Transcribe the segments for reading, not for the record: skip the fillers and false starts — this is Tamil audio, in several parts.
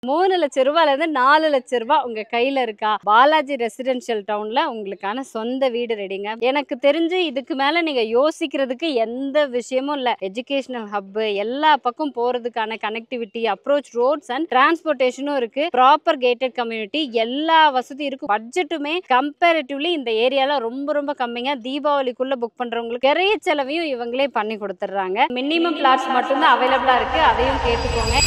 3 லட்சம் ரூபாயில இருந்து 4 லட்சம் ரூபாய் உங்க கையில இருக்கா? பாலாஜி ரெசிடென்ஷியல் டவுன்ல உங்களுக்கான சொந்த வீடு ரெடிங்க. எனக்கு தெரிஞ்சு இதுக்கு மேல நீங்க யோசிக்கிறதுக்கு எந்த விஷயமும் இல்ல. எஜுகேஷனல் ஹப் எல்லா பக்கம் போறதுக்கான கனெக்டிவிட்டி, அப்ரோச் ரோட்ஸ் அண்ட் டிரான்ஸ்போர்ட்டேஷனும் இருக்கு. ப்ராப்பர் கேட்டட் கம்யூனிட்டி, எல்லா வசதி இருக்கு. பட்ஜெட்டுமே கம்பேரிட்டிவ்லி இந்த ஏரியால ரொம்ப ரொம்ப கம்மிங்க. தீபாவளிக்குள்ள புக் பண்றவங்களுக்கு நிறைய செலவையும் இவங்களே பண்ணி கொடுத்துட்றாங்க. மினிமம் பிளாட்ஸ் மட்டும்தான் அவைலபிளா இருக்கு. அதையும் கேட்டுக்கோங்க.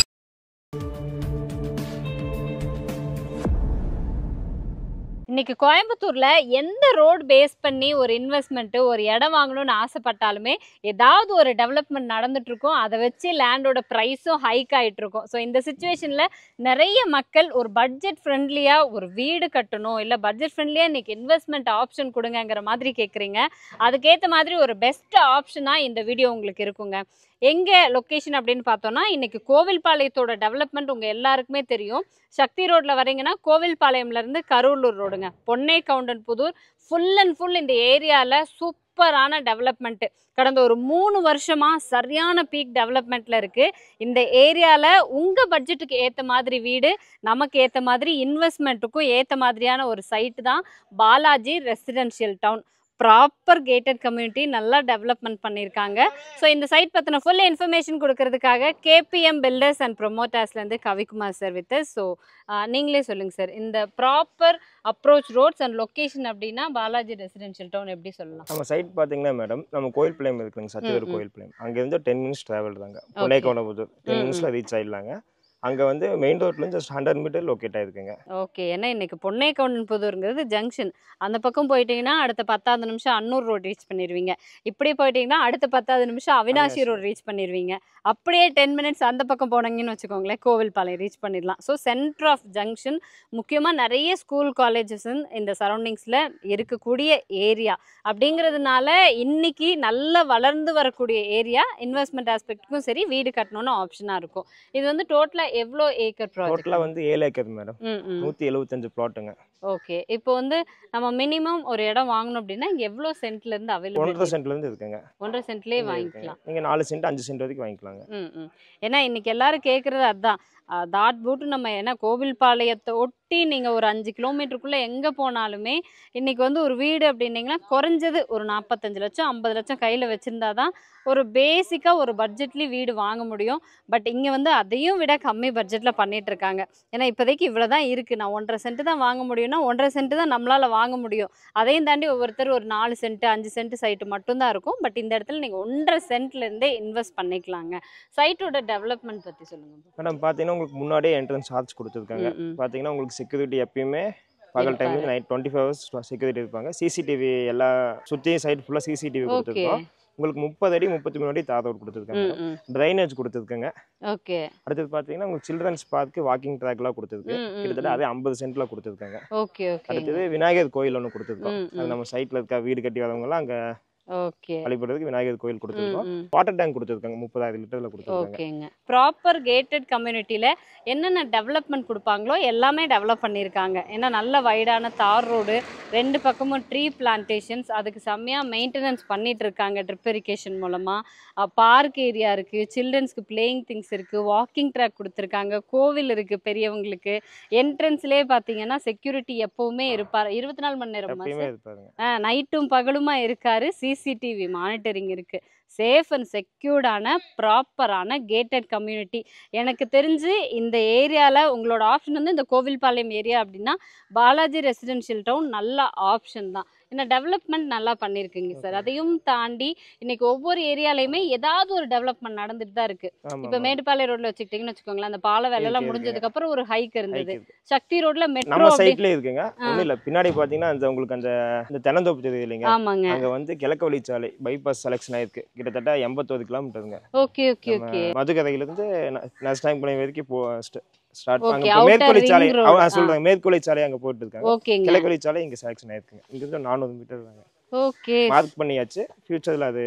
இன்னைக்கு கோயம்புத்தூர்ல எந்த ரோட் பேஸ் பண்ணி ஒரு இன்வெஸ்ட்மெண்ட் ஒரு இடம் வாங்கணும்னு ஆசைப்பட்டாலுமே ஏதாவது ஒரு டெவலப்மெண்ட் நடந்துட்டு இருக்கும். அதை வச்சு லேண்டோட ப்ரைஸும் ஹைக் ஆயிட்டு இருக்கும். ஸோ இந்த சுச்சுவேஷன்ல நிறைய மக்கள் ஒரு பட்ஜெட் ஃப்ரெண்ட்லியா ஒரு வீடு கட்டணும், இல்லை பட்ஜெட் ஃப்ரெண்ட்லியா இன்னைக்கு இன்வெஸ்ட்மெண்ட் ஆப்ஷன் கொடுங்கிற மாதிரி கேட்குறீங்க. அதுக்கேற்ற மாதிரி ஒரு பெஸ்ட் ஆப்ஷனா இந்த வீடியோ உங்களுக்கு இருக்குங்க. எங்க லொக்கேஷன் அப்படின்னு பார்த்தோம்னா, இன்னைக்கு கோவில்பாளையத்தோட டெவலப்மெண்ட் உங்க எல்லாருக்குமே தெரியும். சக்தி ரோட்ல வரீங்கன்னா கோவில்பாளையம்ல இருந்து கரூலூர் ரோடுங்க, பொன்னை கவுண்டன் புதூர், ஃபுல் அண்ட் ஃபுல் இந்த ஏரியால சூப்பரான டெவலப்மெண்ட் கடந்த ஒரு 3 வருஷமா சரியான பீக் டெவலப்மெண்ட்ல இருக்கு. இந்த ஏரியால உங்க பட்ஜெட்டுக்கு ஏத்த மாதிரி வீடு, நமக்கு ஏத்த மாதிரி இன்வெஸ்ட்மெண்ட்டுக்கும் ஏத்த மாதிரியான ஒரு சைட்டு தான் Balaji residential town. Proper gated community, நல்லா டெவலப்மெண்ட் பண்ணியிருக்காங்க. ஸோ இந்த சைட் பற்றின ஃபுல் இன்ஃபர்மேஷன் கொடுக்கறதுக்காக கேபிஎம் பில்டர்ஸ் அண்ட் ப்ரொமோட்டர்ஸ்லேருந்து கவிக்குமார் சார் வித். ஸோ நீங்களே சொல்லுங்கள் சார், இந்த proper approach roads and location அப்படின்னா பாலாஜி ரெசிடென்ஷியல் டவுன் எப்படி சொல்லலாம்? நம்ம சைட் பார்த்தீங்கன்னா மேடம், நம்ம கோயில்பாளையம் இருக்குங்க, சத்தியவேல் கோயில்பாளையம். அங்கேருந்து 10 மினிட்ஸ் ட்ராவல் தாங்க. பொன்னை கவுண்டன்புதூர் 10 மினிட்ஸில் ரீச் ஆகிடலாங்க. அங்கே வந்து மெயின் ரோட்லேருந்து ஜஸ்ட் 100 மீட்டர் லொக்கேட் ஆகிருக்குங்க. ஓகே, ஏன்னா இன்னைக்கு பொன்னை கவுண்டன்புதூருங்கிறது ஜங்ஷன். அந்த பக்கம் போயிட்டீங்கன்னா அடுத்த 10வது நிமிஷம் அன்னூர் ரோடு ரீச் பண்ணிடுவீங்க. இப்படி போயிட்டீங்கன்னா அடுத்த 10வது நிமிஷம் அவினாசி ரோடு ரீச் பண்ணிடுவீங்க. அப்படியே 10 மினிட்ஸ் அந்த பக்கம் போனீங்கன்னு வச்சுக்கோங்களேன், கோவில்பாளையம் ரீச் பண்ணிடலாம். ஸோ சென்டர் ஆஃப் ஜங்ஷன், முக்கியமாக நிறைய ஸ்கூல் காலேஜஸ் இந்த சரௌண்டிங்ஸில் இருக்கக்கூடிய ஏரியா அப்படிங்கிறதுனால இன்னைக்கு நல்லா வளர்ந்து வரக்கூடிய ஏரியா. இன்வெஸ்ட்மெண்ட் ஆஸ்பெக்ட்டுக்கும் சரி, வீடு கட்டணும்னு ஆப்ஷனாக இருக்கும். இது வந்து டோட்டலாக எவ்வளோ ஏக்கர் ப்ராஜெக்ட்? டோட்டலாக வந்து 7 ஏக்கர் மேடம். 175 பிளாட்டுங்க. ஓகே, இப்போ வந்து நம்ம மினிமம் ஒரு இடம் வாங்கணும் அப்படின்னா இங்கே எவ்வளோ சென்ட்ல இருந்து அவைலபிள்? 1.5 சென்ட்லேருந்து இருக்குங்க. 1.5 சென்ட்லேயே வாங்கிக்கலாம். நீங்கள் 4 சென்ட் 5 சென்ட் வரைக்கும் வாங்கிக்கலாங்க. ஏன்னா இன்னைக்கு எல்லாரும் கேட்குறது அதுதான். தாட் பூட்டு நம்ம ஏன்னா கோவில்பாளையத்தை ஒட்டி நீங்கள் ஒரு 5 கிலோமீட்டருக்குள்ளே எங்கே போனாலுமே இன்றைக்கி வந்து ஒரு வீடு அப்படின்னீங்கன்னா குறைஞ்சது ஒரு 45 லட்சம் 50 லட்சம் கையில் வச்சுருந்தா தான் ஒரு பேசிக்காக ஒரு பட்ஜெட்லேயும் வீடு வாங்க முடியும். பட் இங்கே வந்து அதையும் விட கம்மி பட்ஜெட்டில் பண்ணிகிட்ருக்காங்க. ஏன்னா இப்போதைக்கு இவ்வளோ தான் இருக்குது, நான் 1.5 சென்ட் தான் வாங்க முடியும்னா 1.5 சென்ட் தான் நம்மளால் வாங்க முடியும். அதையும் தாண்டி ஒவ்வொருத்தர் ஒரு 4 சென்ட் 5 சென்ட் சைட்டு மட்டும்தான் இருக்கும். பட் இந்த இடத்துல நீங்கள் 1.5 சென்ட்லேருந்தே இன்வெஸ்ட் பண்ணிக்கலாங்க. சைட்டோட டெவலப்மெண்ட் பற்றி சொல்லுங்கள் மேடம். பார்த்தீங்கன்னா உங்களுக்கு முன்னாடியே என்ட்ரன்ஸ் சார்ஜ் கொடுத்துருக்காங்க. பார்த்தீங்கன்னா உங்களுக்கு செக்யூரிட்டி எப்பயுமே பகல் டைமில் நைட் 25 ஹவர்ஸ் செக்யூரிட்டி இருப்பாங்க. சிசிடிவி எல்லா சுற்றியும் சைட் ஃபுல்லாக சிசிடிவி கொடுத்துருக்கோம். உங்களுக்கு 30 அடி 33 அடி தார் ரோட் கொடுத்துருக்காங்க. ட்ரைனேஜ் கொடுத்துருக்குங்க. ஓகே, அடுத்தது பார்த்தீங்கன்னா உங்களுக்கு சில்ட்ரன்ஸ் பார்க்கு வாக்கிங் ட்ராக்லாம் கொடுத்துருக்கு. கிட்டத்தட்ட அதே 50 சென்ட்ல கொடுத்துருக்காங்க. Okay okay. அடுத்தது விநாயகர் கோயில் ஒன்று கொடுத்துருக்கோம். அது நம்ம சைட்ல இருக்க வீடு கட்டி வரவங்கலாம் அங்கே வழிபடுறதுக்கு விநாயகர் கோயில் கொடுத்துருக்கோம். வாட்டர் டேங்க் கொடுத்துருக்காங்க, 30,000 லிட்டர்ல கொடுத்துருக்காங்க. ப்ராப்பர் கேட்டட் கம்யூனிட்டியில என்னென்ன டெவலப்மெண்ட் கொடுப்பாங்களோ எல்லாமே டெவலப் பண்ணியிருக்காங்க. ஏன்னா நல்ல வைடான தார் ரோடு, 2 பக்கமும் ட்ரீ பிளான்டேஷன்ஸ், அதுக்கு செம்மையாக மெயின்டெனன்ஸ் பண்ணிட்டு இருக்காங்க ட்ரிப் இரிகேஷன் மூலமாக. பார்க் ஏரியா இருக்குது, சில்ட்ரன்ஸ்க்கு பிளேயிங் திங்ஸ் இருக்குது, வாக்கிங் ட்ராக் கொடுத்துருக்காங்க, கோவில் இருக்குது பெரியவங்களுக்கு. என்ட்ரன்ஸ்லேயே பார்த்தீங்கன்னா செக்யூரிட்டி எப்பவுமே இருப்பார், 24 மணி நேரம், நைட்டும் பகலுமா இருக்காரு. சிசிடிவி மானிட்டரிங் இருக்குது. சேஃப் அண்ட் செக்யூர்டான ப்ராப்பரான கேட்டட் கம்யூனிட்டி. எனக்கு தெரிஞ்சு இந்த ஏரியாவில் உங்களோட ஆப்ஷன் வந்து இந்த கோவில்பாளையம் ஏரியா அப்படின்னா பாலாஜி ரெசிடென்ஷியல் டவுன் நல்ல ஆப்ஷன் தான். ஏன்னா டெவலப்மெண்ட் நல்லா பண்ணியிருக்குங்க சார். அதையும் தாண்டி இன்னைக்கு ஒவ்வொரு ஏரியாலையுமே ஏதாவது ஒரு டெவலப்மெண்ட் நடந்துட்டு தான் இருக்கு. இப்போ மேட்டுப்பாளையம் ரோட்ல வச்சுக்கிட்டீங்கன்னு வச்சுக்கோங்களேன், அந்த பால வேலையெல்லாம் முடிஞ்சதுக்கு அப்புறம் ஒரு ஹைக் இருந்தது. சக்தி ரோட்ல மெட்ரோ சைட்ல இருக்குங்க. ஒன்றும் இல்லை, பின்னாடி பார்த்தீங்கன்னா அந்த உங்களுக்கு அந்த தென்னந்தோப்பு தெரியுது இல்லைங்க? ஆமாங்க. அங்கே வந்து கிழக்கு வழிச்சாலை பைபாஸ் செலக்ஷன் ஆயிருக்கு. கிட்டத்தட்ட 81 கிலோமீட்டருங்க. Okay okay okay. மதுக்கரையிலிருந்து நஸ்டாங்பாளையம் வரைக்கும் ஸ்டார்ட் பண்ணி மேற்கொள்ளி சாலை சொல்றாங்க. மேற்கொள்ளி சாலை அங்க போயிட்டு இருக்காங்க. கிழக்கு சாலை இங்க செலக்ஷன் ஆயிருக்குங்க. இங்க இருந்து 400 மீட்டர் தாங்க. ஓகே, மார்க் பண்ணியாச்சு. ஃபியூச்சர்ல அது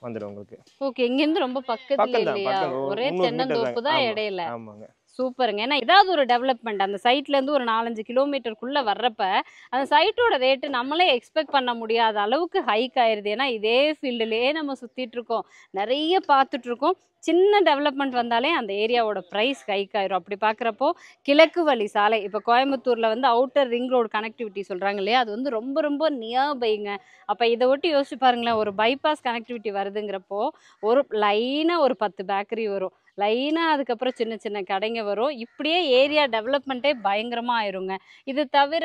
வந்துரும் உங்களுக்கு. ஓகே, இங்க இருந்து ரொம்ப பக்கத்துல இல்லையா? ஒரே தென்னந்தோப்பு தான் இடையில. ஆமாங்க. சூப்பருங்க. ஏன்னா ஏதாவது ஒரு டெவலப்மெண்ட் அந்த சைட்லேருந்து ஒரு 4-5 கிலோமீட்டருக்குள்ளே வர்றப்ப அந்த சைட்டோட ரேட்டு நம்மளே எக்ஸ்பெக்ட் பண்ண முடியாத அளவுக்கு ஹைக் ஆயிருது. ஏன்னா இதே ஃபீல்டுலேயே நம்ம சுற்றிட்டு இருக்கோம், நிறைய பார்த்துட்டு இருக்கோம். சின்ன டெவலப்மெண்ட் வந்தாலே அந்த ஏரியாவோட ப்ரைஸ் ஹைக் ஆயிரும். அப்படி பார்க்குறப்போ கிழக்கு வழி சாலை இப்போ கோயம்புத்தூரில் வந்து அவுட்டர் ரிங் ரோடு கனெக்டிவிட்டி சொல்கிறாங்க இல்லையா, அது வந்து ரொம்ப ரொம்ப நியர்பைங்க. அப்போ இதை ஒட்டி யோசிச்சு பாருங்களேன், ஒரு பைபாஸ் கனெக்டிவிட்டி வருதுங்கிறப்போ ஒரு லைனாக ஒரு 10 பேக்கரி வரும், லைனாக அதுக்கப்புறம் சின்ன சின்ன கடைங்க வரும். இப்படியே ஏரியா டெவலப்மெண்ட்டே பயங்கரமாக ஆயிருங்க. இது தவிர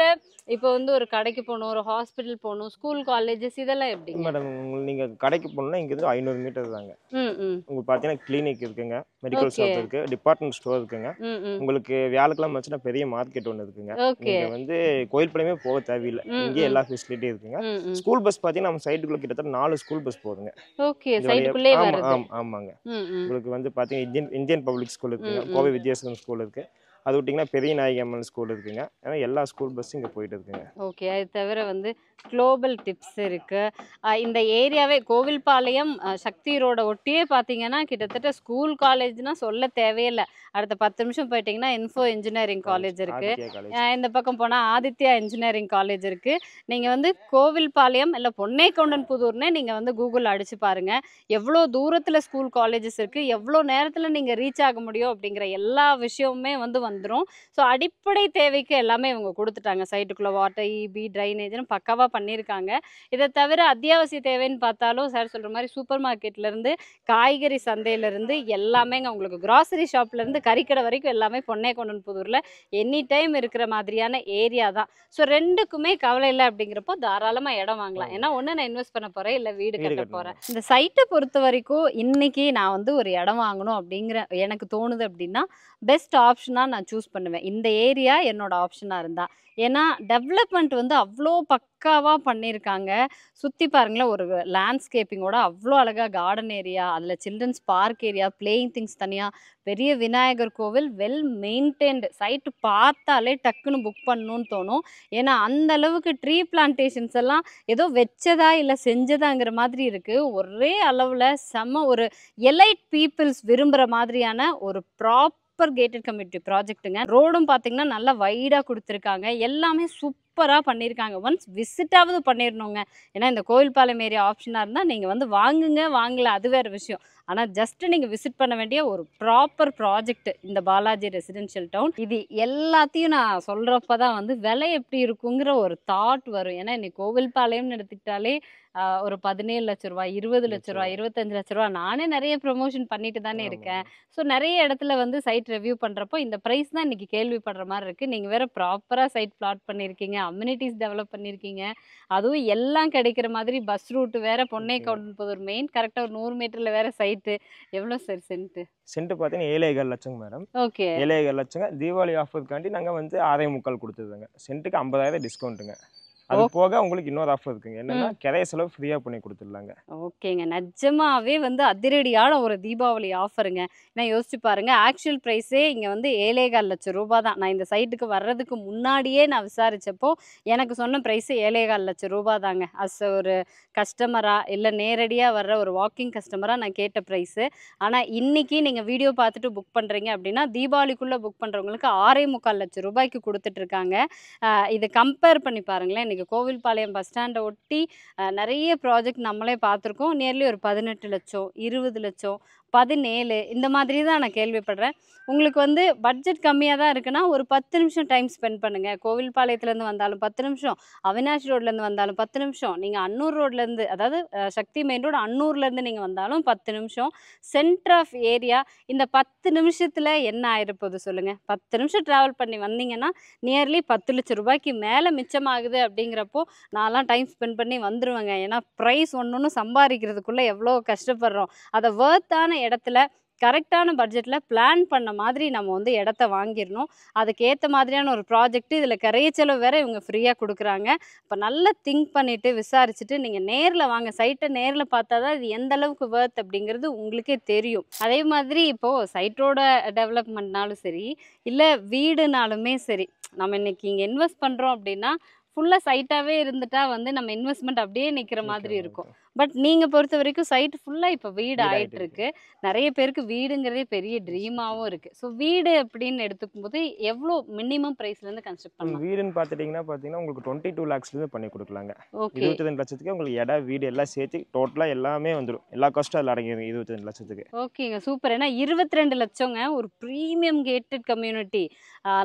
இப்போ வந்து ஒரு கடைக்கு போகணும், ஒரு ஹாஸ்பிட்டல் போகணும், ஸ்கூல் காலேஜஸ் இதெல்லாம் எப்படிங்க? மேடம் நீங்கள் கடைக்கு போகணுன்னா இங்கேருந்து 500 மீட்டர் தாங்க. உங்களுக்கு பார்த்தீங்கன்னா கிளினிக் இருக்குங்க, மெடிக்கல் ஓகே. ஷாப் இருக்குது, டிபார்ட்மெண்ட் ஸ்டோர் இருக்குங்க. உங்களுக்கு வியாழக்கிழமை வச்சுன்னா பெரிய மார்க்கெட் ஒன்று இருக்குங்க. ஓகே. நீங்கள் வந்து கோயில்பாளையமே போக தேவையில்லை, இங்கேயே எல்லா ஃபெசிலிட்டியும் இருக்குங்க. ஸ்கூல் பஸ் பார்த்தீங்கன்னா நம்ம சைட்டுக்குள்ளே கிட்டத்தட்ட 4 ஸ்கூல் பஸ் போகுதுங்க. ஓகே, சைட்டுக்குள்ளே வருது. ஆமாங்க. உங்களுக்கு வந்து பார்த்தீங்கன்னா இந்தியன் பப்ளிக் ஸ்கூல் இருக்குங்க, கோவை வித்யாசம் ஸ்கூல் இருக்குது, அது விட்டிங்கன்னா பெரிய நாயகி அம்மன் ஸ்கூல் இருக்குங்க. ஏன்னா எல்லா ஸ்கூல் பஸ்ஸும் இங்கே போயிட்டு இருக்குங்க. ஓகே. அது தவிர வந்து குளோபல் டிப்ஸ் இருக்கு. இந்த ஏரியாவே கோவில்பாளையம் சக்தி ரோட ஒட்டியே பார்த்தீங்கன்னா கிட்டத்தட்ட ஸ்கூல் காலேஜ்னா சொல்ல தேவையில்லை. அடுத்த 10 நிமிஷம் போயிட்டீங்கன்னா இன்ஃபோ இன்ஜினியரிங் காலேஜ் இருக்கு. ஆதித்யா காலேஜ். இந்த பக்கம் போனால் ஆதித்யா இன்ஜினியரிங் காலேஜ் இருக்கு. நீங்கள் வந்து கோவில்பாளையம் இல்லை பொன்னைக்கவுண்டன் புதூர்னே நீங்கள் வந்து கூகுள் அடிச்சு பாருங்க, எவ்வளோ தூரத்தில் ஸ்கூல் காலேஜஸ் இருக்கு, எவ்வளோ நேரத்தில் நீங்கள் ரீச் ஆக முடியும் அப்படிங்கிற எல்லா விஷயமுமே வந்து வந்துடும். ஸோ அடிப்படை தேவைக்கு எல்லாமே இவங்க கொடுத்துட்டாங்க. சைட்டுக்குள்ளே வாட்டர், இபி, ட்ரைனேஜ்னு பக்காவாக பண்ணியிருக்காங்க. இதை தவிர அத்தியாவசிய தேவைன்னு பார்த்தாலும் சார் சொல்கிற மாதிரி சூப்பர் மார்க்கெட்லேருந்து காய்கறி சந்தையிலேருந்து எல்லாமேங்க, உங்களுக்கு கிராசரி ஷாப்லேருந்து கறிக்கடை வரைக்கும் எல்லாமே பொன்னைக்கவுண்டன் புதூரில் எனி டைம் இருக்கிற மாதிரியான ஏரியா தான். ஸோ ரெண்டுக்குமே கவலை இல்லை அப்படிங்கிறப்போ தாராளமாக இடம் வாங்கலாம். ஏன்னா ஒன்று நான் இன்வெஸ்ட் பண்ண போகிறேன், இல்லை வீடு கட்ட போகிறேன். இந்த சைட்டை பொறுத்த வரைக்கும் இன்னைக்கு நான் வந்து ஒரு இடம் வாங்கணும் அப்படிங்கிற எனக்கு தோணுது அப்படின்னா பெஸ்ட் ஆப்ஷனாக நான் சூஸ் பண்ணுவேன் இந்த ஏரியா என்னோட ஆப்ஷனாக இருந்தால். ஏன்னா டெவலப்மெண்ட் வந்து அவ்வளோ பக்காவாக பண்ணியிருக்காங்க. சுற்றி பாருங்களேன், ஒரு லேண்ட்ஸ்கேப்பிங்கோட அவ்வளோ அழகாக கார்டன் ஏரியா, அதில் children's park area, playing things தனியாக, பெரிய விநாயகர் கோவில், வெல் மெயின்டைன்டு சைட்டு பார்த்தாலே டக்குன்னு புக் பண்ணணும்னு தோணும். ஏன்னா அந்த அளவுக்கு ட்ரீ பிளான்டேஷன்ஸ் எல்லாம் ஏதோ வச்சதா இல்லை செஞ்சதாங்கிற மாதிரி இருக்குது. ஒரே அளவில் செம்ம ஒரு எலைட் பீப்புள்ஸ் விரும்புகிற மாதிரியான ஒரு ப்ராப்பர் கேட்டட் கம்யூனிட்டி ப்ராஜெக்ட்டுங்க. ரோடும் பார்த்தீங்கன்னா நல்லா வைடாக கொடுத்துருக்காங்க, எல்லாமே சூப்பராக பண்ணியிருக்காங்க. ஒன்ஸ் விசிட்டாவது பண்ணிடணுங்க. ஏன்னா இந்த கோவில்பாளையம் ஏரியா ஆப்ஷனாக இருந்தால் நீங்கள் வந்து வாங்குங்க, வாங்கல அது வேறு விஷயம். ஆனால் ஜஸ்ட்டு நீங்கள் விசிட் பண்ண வேண்டிய ஒரு ப்ராப்பர் ப்ராஜெக்ட் இந்த பாலாஜி ரெசிடென்ஷியல் டவுன். இது எல்லாத்தையும் நான் சொல்கிறப்ப தான் வந்து விலை எப்படி இருக்குங்கிற ஒரு தாட் வரும். ஏன்னா இன்னைக்கு கோவில்பாளையம்னு எடுத்துக்கிட்டாலே ஒரு 17 லட்ச ரூபா, 20 லட்ச ரூபா, 25 லட்ச ரூபா, நானே நிறைய ப்ரொமோஷன் பண்ணிட்டு தானே இருக்கேன். ஸோ நிறைய இடத்துல வந்து சைட் ரிவ்யூ பண்ணுறப்போ இந்த ப்ரைஸ் தான் இன்றைக்கி கேள்விப்படுற மாதிரி இருக்குது. நீங்கள் வேறு ப்ராப்பராக சைட் பிளாட் பண்ணியிருக்கீங்க, அம்யூனிட்டிஸ் டெவலப் பண்ணியிருக்கீங்க, அதுவும் எல்லாம் கிடைக்கிற மாதிரி பஸ் ரூட்டு வேறு, பொன்னைக்கவுண்டன் புதூர் மெயின் கரெக்டாக ஒரு 100 மீட்டரில் வேறு சைட்டு. எவ்வளோ சார் சென்ட்டு? சென்ட் பார்த்தீங்கன்னா 7,4 லட்சங்க மேடம். ஓகே. 7,4 லட்சங்க. தீபாவளி ஆஃபருக்காண்டி நாங்கள் வந்து 6,45 கொடுத்துருந்தோங்க. சென்ட்டுக்கு 50,000 டிஸ்கவுண்ட்டுங்க. அது போக உங்களுக்கு இன்னொரு ஆஃபர் இருக்குங்க, என்னன்னா கிரைய செலவு ஃப்ரீயாக பண்ணி கொடுத்துடலாங்க. ஓகேங்க, நிஜமாவே வந்து அதிரடியான ஒரு தீபாவளி ஆஃபருங்க. ஏன்னா யோசிச்சு பாருங்க, ஆக்சுவல் ப்ரைஸே இங்கே வந்து 7,4 லட்சம் ரூபா தான். நான் இந்த சைட்டுக்கு வர்றதுக்கு முன்னாடியே நான் விசாரிச்சப்போ எனக்கு சொன்ன ப்ரைஸு 7,4 லட்சம் ரூபா தாங்க. அஸ் ஒரு கஸ்டமராக இல்லை நேரடியாக வர்ற ஒரு வாக்கிங் கஸ்டமராக நான் கேட்ட ப்ரைஸு. ஆனால் இன்றைக்கி நீங்கள் வீடியோ பார்த்துட்டு புக் பண்ணுறீங்க அப்படின்னா தீபாவளிக்குள்ளே புக் பண்ணுறவங்களுக்கு 6,45 லட்சம் ரூபாய்க்கு கொடுத்துட்ருக்காங்க. இதை கம்பேர் பண்ணி பாருங்களேன், இன்றைக்கி கோவில்பாளையம் பஸ் ஸ்டாண்டை ஒட்டி நிறைய ப்ராஜெக்ட் நம்மளே பார்த்துருக்கோம். நியர்லி ஒரு 18 லட்சம், 20 லட்சம், 17 இந்த மாதிரி தான் நான் கேள்விப்படுறேன். உங்களுக்கு வந்து பட்ஜெட் கம்மியாக தான் இருக்குன்னா ஒரு 10 நிமிஷம் டைம் ஸ்பெண்ட் பண்ணுங்கள். கோவில்பாளையத்துலேருந்து வந்தாலும் 10 நிமிஷம், அவினாஷ் ரோட்லேருந்து வந்தாலும் 10 நிமிஷம், நீங்கள் அன்னூர் ரோட்லேருந்து அதாவது சக்தி மெயின் ரோடு அன்னூர்லேருந்து நீங்கள் வந்தாலும் 10 நிமிஷம். Centre of area. இந்த 10 நிமிஷத்தில் என்ன ஆகிருப்போது சொல்லுங்கள்? 10 நிமிஷம் ட்ராவல் பண்ணி வந்தீங்கன்னா நியர்லி 10 லட்சம் ரூபாய்க்கு மேலே மிச்சமாகுது. அப்படிங்கிறப்போ நான்லாம் டைம் ஸ்பெண்ட் பண்ணி வந்துடுவேங்க. ஏன்னா ப்ரைஸ் ஒன்று சம்பாதிக்கிறதுக்குள்ளே எவ்வளோ கஷ்டப்படுறோம். அதை வர்த்தான இடத்துல கரெக்டான பட்ஜெட்டில் பிளான் பண்ண மாதிரி நம்ம வந்து இடத்த வாங்கிடணும். அதுக்கேற்ற மாதிரியான ஒரு ப்ராஜெக்ட். இதில் கரைய செலவு வேறு இவங்க ஃப்ரீயாக கொடுக்குறாங்க. இப்போ நல்லா திங்க் பண்ணிவிட்டு விசாரிச்சுட்டு நீங்கள் நேரில் வாங்க. சைட்டை நேரில் பார்த்தா தான் இது எந்த அளவுக்கு வர்த் அப்படிங்கிறது உங்களுக்கே தெரியும். அதே மாதிரி இப்போது சைட்டோட டெவலப்மெண்ட்னாலும் சரி, இல்லை வீடுனாலுமே சரி, நம்ம இன்றைக்கி இங்கே இன்வெஸ்ட் பண்ணுறோம் அப்படின்னா ஃபுல்லாக சைட்டாகவே இருந்துட்டா வந்து நம்ம இன்வெஸ்ட்மெண்ட் அப்படியே நிற்கிற மாதிரி இருக்கும். பட் நீங்க பொறுத்த வரைக்கும் சைட் ஃபுல்லா இப்ப வீடு வீடு ஆயிட்டு ஆயிட்டு இருக்கு. நிறைய பேருக்கு வீடுங்கிறதே பெரிய ட்ரீமாவும் இருக்கு. ஸோ வீடு அப்படின்னு எடுத்துக்கும் போது எவ்வளோ மினிமம் பிரைஸ்ல இருந்து கன்ஸ்ட்ரக்ட் பண்ணலாம்? வீடுன்னு பார்த்தீங்கன்னா உங்களுக்கு 22 லேக்ஸ்லேருந்து பண்ணி கொடுக்கலாங்க. ஓகே 22 லட்சத்துக்கு உங்களுக்கு இடம் வீடு எல்லாம் சேர்த்து டோட்டலாக எல்லாமே வந்துடும். எல்லா காஸ்ட்டும் அதில் அடங்கிடும் 22 லட்சத்துக்கு. ஓகேங்க, சூப்பர். ஏன்னா 22 லட்சங்க ஒரு ப்ரீமியம் கேட்டட் கம்யூனிட்டி.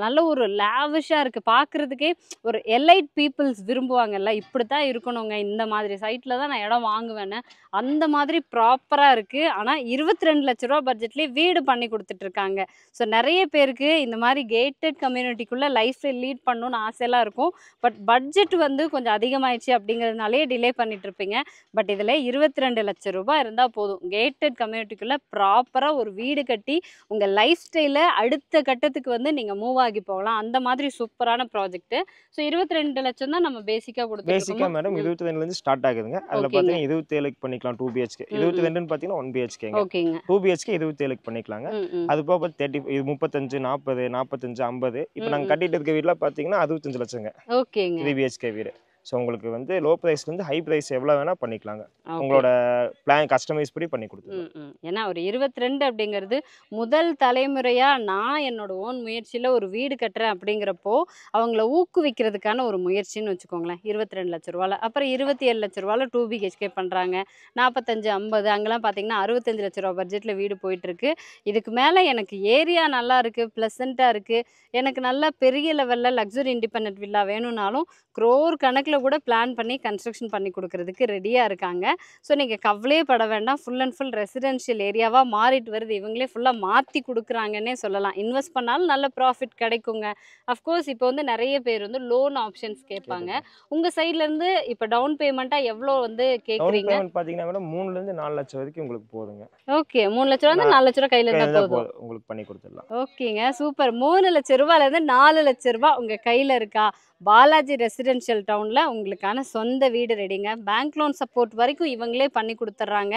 நல்ல ஒரு லேவிஷா இருக்கு பார்க்கறதுக்கே. ஒரு எலைட் பீப்புள்ஸ் விரும்புவாங்கல்ல, இப்படித்தான் இருக்கணுங்க, இந்த மாதிரி சைட்ல தான் நான் இடம் வாங்குவேன்னு, அந்த மாதிரி ப்ராப்பரா இருக்கு. ஆனா 22 லட்ச ரூபா பட்ஜெட்லயே வீடு பண்ணி கொடுத்துட்டு இருக்காங்க. ஸோ நிறைய பேருக்கு இந்த மாதிரி கேட்டட் கம்யூனிட்டிக்குள்ள லைஃப்ல லீட் பண்ணணும்னு ஆசையெல்லாம் இருக்கும். பட் பட்ஜெட் வந்து கொஞ்சம் அதிகமாயிடுச்சு அப்படிங்கிறதுனாலே டிலே பண்ணிட்டு இருப்பீங்க. பட் இதுல 22 லட்சம் ரூபாய் இருந்தா போதும், கேட்டட் கம்யூனிட்டிக்குள்ள ப்ராப்பரா ஒரு வீடு கட்டி உங்க லைஃப் ஸ்டைல அடுத்த கட்டத்துக்கு வந்து நீங்க மூவ் ஆகி போகலாம். அந்த மாதிரி சூப்பரான ப்ராஜெக்ட். ஸோ 22 லட்சம் தான் நம்ம பேசிக்கா பேசிக்கா கொடுத்துருக்கோம். மேடம் 22லேருந்து ஸ்டார்ட் ஆகுதுங்க. அதில் ஓகேங்க. பார்த்தீங்கன்னா 27க்கு பண்ணிக்கலாம் 2 பிஹெச்கே. 22ன்னு பார்த்தீங்கன்னா 1 பிஹெச்கேங்க. ஓகேங்க. 2 பிஹெச்கே 27க்கு பண்ணிக்கலாங்க. ம், ம். அது போக 30 இது 35 40 45 50 இப்போ ம், நாங்கள் ம். கட்டிட்டு இருக்க வீட்டில் பார்த்தீங்கன்னா 65 லட்சங்க ஓகேங்க. 3 பிஹெச்கே வீடு. ஸோ உங்களுக்கு வந்து லோ ப்ரைஸ்லேருந்து ஹை ப்ரைஸ் எவ்வளோ வேணால் பண்ணிக்கலாங்க. ஓகே. உங்களோட பிளான் கஸ்டமைஸ் படி பண்ணி கொடுத்துருவோம். ம், ம். ஏன்னா ஒரு 22 அப்படிங்கிறது முதல் தலைமுறையா நான் என்னோட ஓன் முயற்சியில ஒரு வீடு கட்டுறேன் அப்படிங்கிறப்போ அவங்கள ஊக்குவிக்கிறதுக்கான ஒரு முயற்சின்னு வச்சுக்கோங்களேன். 22 லட்ச ரூபால அப்புறம் 27 லட்ச ரூபால 2 பிஹெச்கே பண்றாங்க. 45 50 அங்கெல்லாம் பார்த்தீங்கன்னா 65 லட்ச ரூபா பட்ஜெட்ல வீடு போயிட்டு இருக்கு. இதுக்கு மேல எனக்கு ஏரியா நல்லா இருக்கு, பிளசண்டா இருக்கு, எனக்கு நல்லா பெரிய லெவல்ல லக்ஸுரி இண்டிபெண்டன்ட் வில்லா வேணும்னாலும் க்ரோர் கணக்கில் கூட பிளான் பண்ணி கன்ஸ்ட்ரக்ஷன் பண்ணி கொடுக்கறதுக்கு ரெடியாக இருக்காங்க. ஸோ நீங்கள் கவலையே பட வேண்டாம். ஃபுல் அண்ட் ஃபுல் ரெசிடென்ஷியல் ஏரியாவாக மாறிட்டு வருது. இவங்களே ஃபுல்லாக மாற்றி கொடுக்குறாங்கன்னே சொல்லலாம். இன்வெஸ்ட் பண்ணாலும் நல்ல ப்ராஃபிட் கிடைக்குங்க. அஃப்கோர்ஸ் இப்போ வந்து நிறைய பேர் வந்து லோன் ஆப்ஷன்ஸ் கேட்பாங்க. உங்கள் சைட்லேருந்து இப்போ டவுன் பேமெண்ட்டாக எவ்வளோ வந்து டவுன் கேட்குறீங்க? பேமெண்ட் பார்த்தீங்கன்னா மேடம் 3லேருந்து 4 லட்சம் வரைக்கும் உங்களுக்கு போதுங்க. ஓகே, 3 லட்ச ரூபா வந்து 4 லட்ச ரூபா கையில் இருந்தால் போதும். போதும் உங்களுக்கு பண்ணி கொடுத்துடலாம். ஓகேங்க, சூப்பர். 3 லட்ச ரூபாயிலேருந்து 4 லட்ச ரூபா உங்கள் கையில் இருக்கா? பாலாஜி ரெசிடென்ஷியல் டவுனில் உங்களுக்கான சொந்த வீடு ரெடிங்க. பேங்க் லோன் சப்போர்ட் வரைக்கும் இவங்களே பண்ணி கொடுத்துட்றாங்க.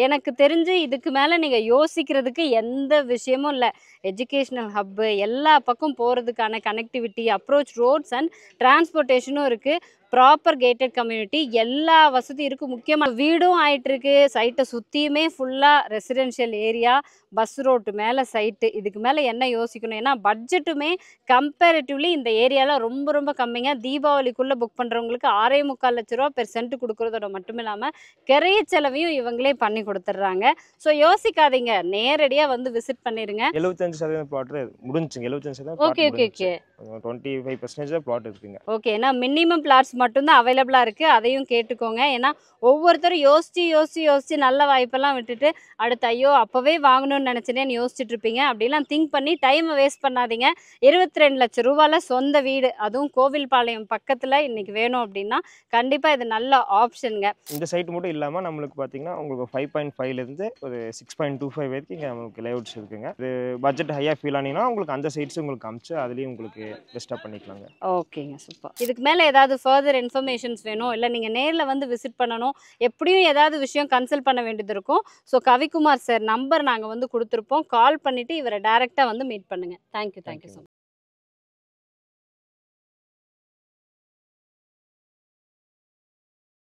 எனக்கு தெரிஞ்சு இதுக்கு மேலே நீங்கள் யோசிக்கிறதுக்கு எந்த விஷயமும் இல்லை. எஜுகேஷ்னல் ஹப்பு எல்லா பக்கம் போகிறதுக்கான கனெக்டிவிட்டி, அப்ரோச் ரோட்ஸ் அண்ட் டிரான்ஸ்போர்ட்டேஷனும் இருக்குது. ப்ராப்பர் கேட்டட் கம்யூனிட்டி எல்லா வசதியும் இருக்குது. முக்கியமாக வீடும் ஆயிட்டிருக்கு. சைட்டை சுற்றியுமே ஃபுல்லாக ரெசிடென்ஷியல் ஏரியா, பஸ் ரோட்டு மேலே சைட்டு. இதுக்கு மேலே என்ன யோசிக்கணும்? ஏன்னா பட்ஜெட்டுமே கம்பேரிட்டிவ்லி இந்த ஏரியாவில் ரொம்ப ரொம்ப கம்மிங்க. தீபாவளிக்குள்ளே புக் பண்ணுறவங்களுக்கு 6.25 லட்ச ரூபா பெர் சென்ட் கொடுக்குறதோட மட்டும் இல்லாமல் கிரைய செலவையும் இவங்களே பண்ணி கொடுத்துட்றாங்க. ஸோ யோசிக்காதீங்க, நேரடியாக வந்து விசிட் பண்ணிடுங்க. 75% பிளாட் முடிஞ்சுங்க. 75% ஓகே ஓகே ஓகே 25% பிளாட் இருக்குங்க. ஓகே. ஏன்னா மினிமம் பிளாட்ஸ் மட்டும்தான் அவைலபிளாக இருக்குது, அதையும் கேட்டுக்கோங்க. ஏன்னா ஒவ்வொருத்தரும் யோசிச்சு யோசிச்சு யோசிச்சு நல்ல வாய்ப்பெல்லாம் விட்டுட்டு அடுத்து ஐயோ அப்போவே வாங்கணும்னு நினச்சினேன்னு யோசிச்சுட்டு இருப்பீங்க. அப்படிலாம் திங்க் பண்ணி டைமை வேஸ்ட் பண்ணாதீங்க. 22 லட்ச ரூபாயில் சொந்த வீடு, அதுவும் கோவில்பாளையம் பக்கத்தில் இன்னைக்கு வேணும் அப்படின்னா கண்டிப்பாக இது நல்ல ஆப்ஷனுங்க. இந்த சைட் மட்டும் இல்லாமல் நம்மளுக்கு பார்த்தீங்கன்னா உங்களுக்கு 5.5லேருந்து ஒரு 6.25 வரைக்கும் இங்கே நம்மளுக்கு லேஅவுட்ஸ் இருக்குங்க. இது பட்ஜெட் ஹையாக ஃபீல் ஆனீங்கன்னா உங்களுக்கு அந்த சைட்ஸ் உங்களுக்கு அமிச்சு அதுலேயும் உங்களுக்கு பெஸ்ட்டாக பண்ணிக்கலாங்க. ஓகேங்க, சூப்பர். இதுக்கு மேலே ஏதாவது ஃபர்தர் இன்ஃபர்மேஷன்ஸ் வேணும், இல்லை நீங்கள் நேரில் வந்து விசிட் பண்ணணும், எப்படியும் ஏதாவது விஷயம் கன்சல்ட் பண்ண வேண்டியது இருக்கும். ஸோ கவிக்குமார் சார் நம்பர் நாங்கள் வந்து கொடுத்துருப்போம். கால் பண்ணிவிட்டு இவரை டைரெக்டாக வந்து மீட் பண்ணுங்கள். Thank you so much.